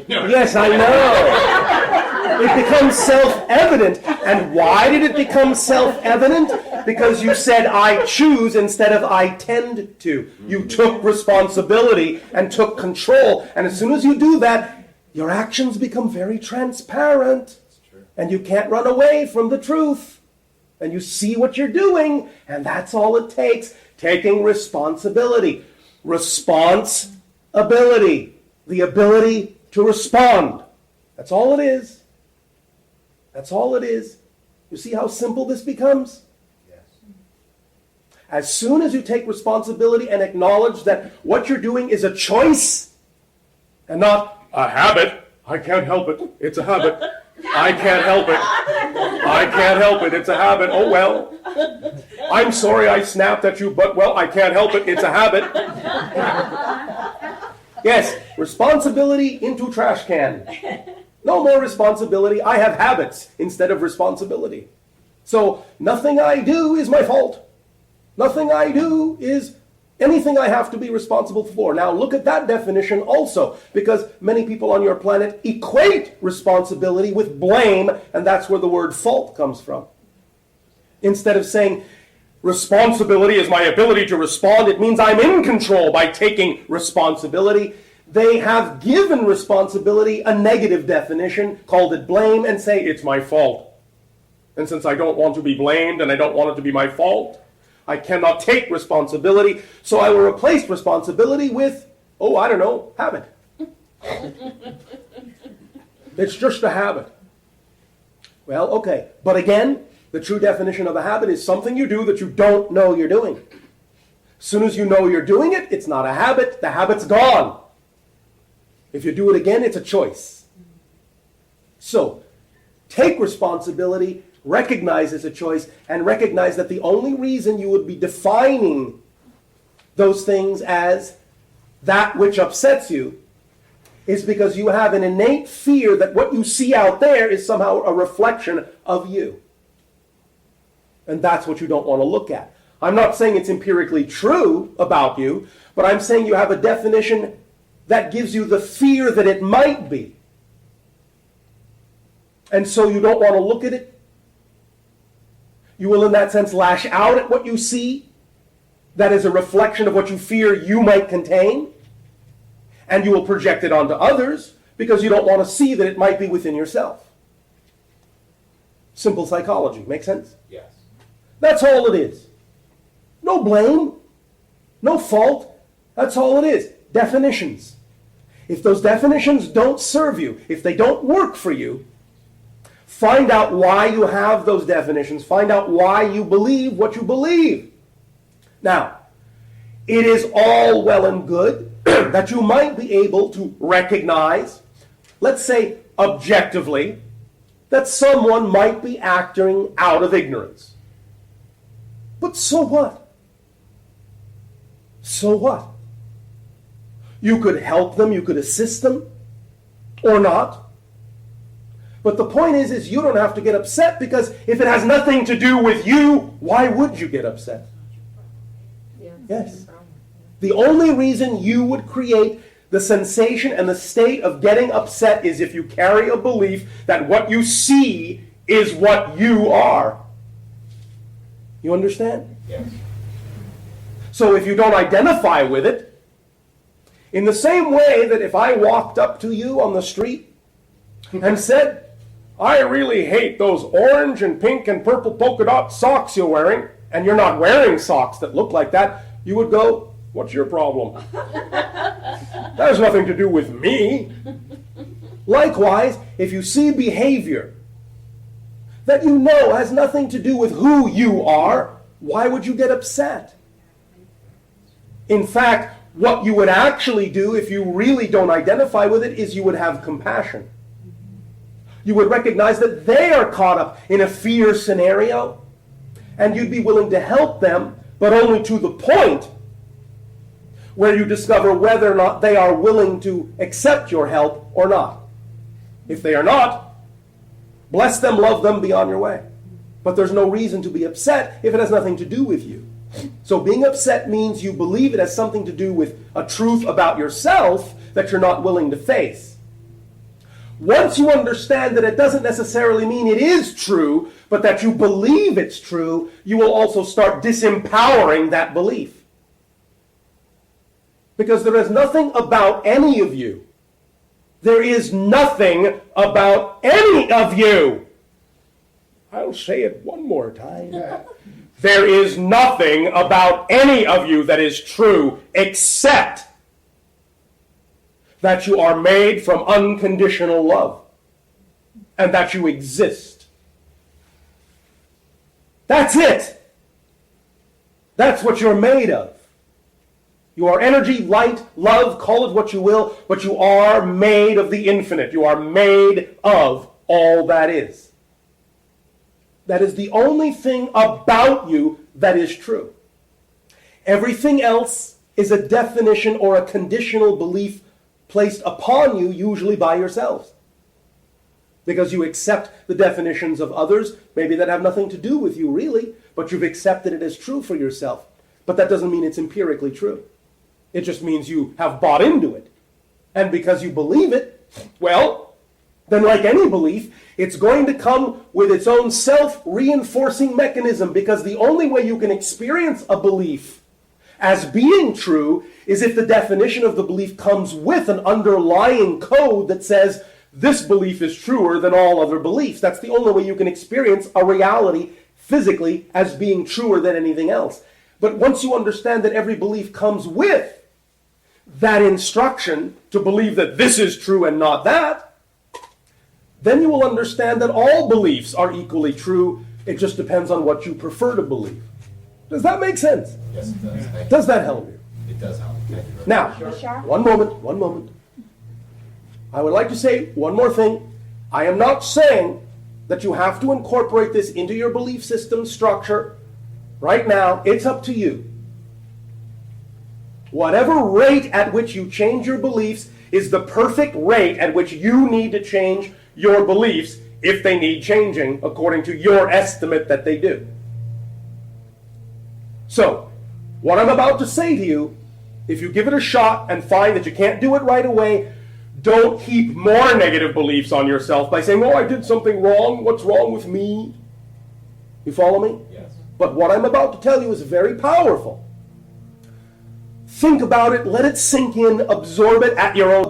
Yes, I know. It becomes self-evident. And why did it become self-evident? Because you said, I choose instead of I tend to. You took responsibility and took control. And as soon as you do that, your actions become very transparent. And you can't run away from the truth. And you see what you're doing. And that's all it takes. Taking responsibility. Responsibility. The ability to respond. That's all it is. That's all it is. You see how simple this becomes? Yes. As soon as you take responsibility and acknowledge that what you're doing is a choice and not a habit. I can't help it. It's a habit. I can't help it. I can't help it. It's a habit. Oh, well. I'm sorry I snapped at you, but, well, I can't help it. It's a habit. Yes, responsibility into trash can. No more responsibility. I have habits instead of responsibility. So nothing I do is my fault. Nothing I do is anything I have to be responsible for. Now look at that definition also, because many people on your planet equate responsibility with blame, and that's where the word fault comes from. Instead of saying responsibility is my ability to respond, it means I'm in control by taking responsibility. They have given responsibility a negative definition, called it blame, and say it's my fault. And since I don't want to be blamed and I don't want it to be my fault, I cannot take responsibility, so I will replace responsibility with, oh, I don't know, habit. It's just a habit. Well, okay. But again, the true definition of a habit is something you do that you don't know you're doing. As soon as you know you're doing it, it's not a habit. The habit's gone. If you do it again, it's a choice. So, take responsibility, recognize it's a choice, and recognize that the only reason you would be defining those things as that which upsets you is because you have an innate fear that what you see out there is somehow a reflection of you. And that's what you don't want to look at. I'm not saying it's empirically true about you, but I'm saying you have a definition that gives you the fear that it might be. And so you don't want to look at it. You will, in that sense, lash out at what you see. That is a reflection of what you fear you might contain. And you will project it onto others because you don't want to see that it might be within yourself. Simple psychology. Make sense? Yes. That's all it is. No blame. No fault. That's all it is. Definitions. If those definitions don't serve you, if they don't work for you, find out why you have those definitions. Find out why you believe what you believe. Now, it is all well and good that you might be able to recognize, let's say objectively, that someone might be acting out of ignorance. But so what? So what? You could help them, you could assist them, or not. But the point is you don't have to get upset, because if it has nothing to do with you, why would you get upset? Yes. The only reason you would create the sensation and the state of getting upset is if you carry a belief that what you see is what you are. You understand? Yes. So if you don't identify with it, in the same way that if I walked up to you on the street and said, I really hate those orange and pink and purple polka dot socks you're wearing, and you're not wearing socks that look like that, you would go, what's your problem? That has nothing to do with me. Likewise, if you see behavior that you know has nothing to do with who you are, why would you get upset? In fact, what you would actually do if you really don't identify with it is you would have compassion. You would recognize that they are caught up in a fear scenario, and you'd be willing to help them, but only to the point where you discover whether or not they are willing to accept your help or not. If they are not, bless them, love them, be on your way. But there's no reason to be upset if it has nothing to do with you. So being upset means you believe it has something to do with a truth about yourself that you're not willing to face. Once you understand that it doesn't necessarily mean it is true, but that you believe it's true, you will also start disempowering that belief. Because there is nothing about any of you. There is nothing about any of you. I'll say it one more time. There is nothing about any of you that is true except that you are made from unconditional love and that you exist. That's it. That's what you're made of. You are energy, light, love, call it what you will, but you are made of the infinite. You are made of all that is. That is the only thing about you that is true. Everything else is a definition or a conditional belief placed upon you, usually by yourselves. Because you accept the definitions of others, maybe that have nothing to do with you really, but you've accepted it as true for yourself. But that doesn't mean it's empirically true. It just means you have bought into it. And because you believe it, well, then like any belief, it's going to come with its own self-reinforcing mechanism, because the only way you can experience a belief as being true is if the definition of the belief comes with an underlying code that says, this belief is truer than all other beliefs. That's the only way you can experience a reality physically as being truer than anything else. But once you understand that every belief comes with that instruction to believe that this is true and not that, then you will understand that all beliefs are equally true. It just depends on what you prefer to believe. Does that make sense? Yes, it does. Does that help you? It does help. Now, Bashar? one moment. I would like to say one more thing. I am not saying that you have to incorporate this into your belief system structure right now. It's up to you. Whatever rate at which you change your beliefs is the perfect rate at which you need to change your beliefs if they need changing according to your estimate that they do. So, what I'm about to say to you, if you give it a shot and find that you can't do it right away, don't heap more negative beliefs on yourself by saying, oh, I did something wrong. What's wrong with me? You follow me? Yes. But what I'm about to tell you is very powerful. Think about it, let it sink in, absorb it at your own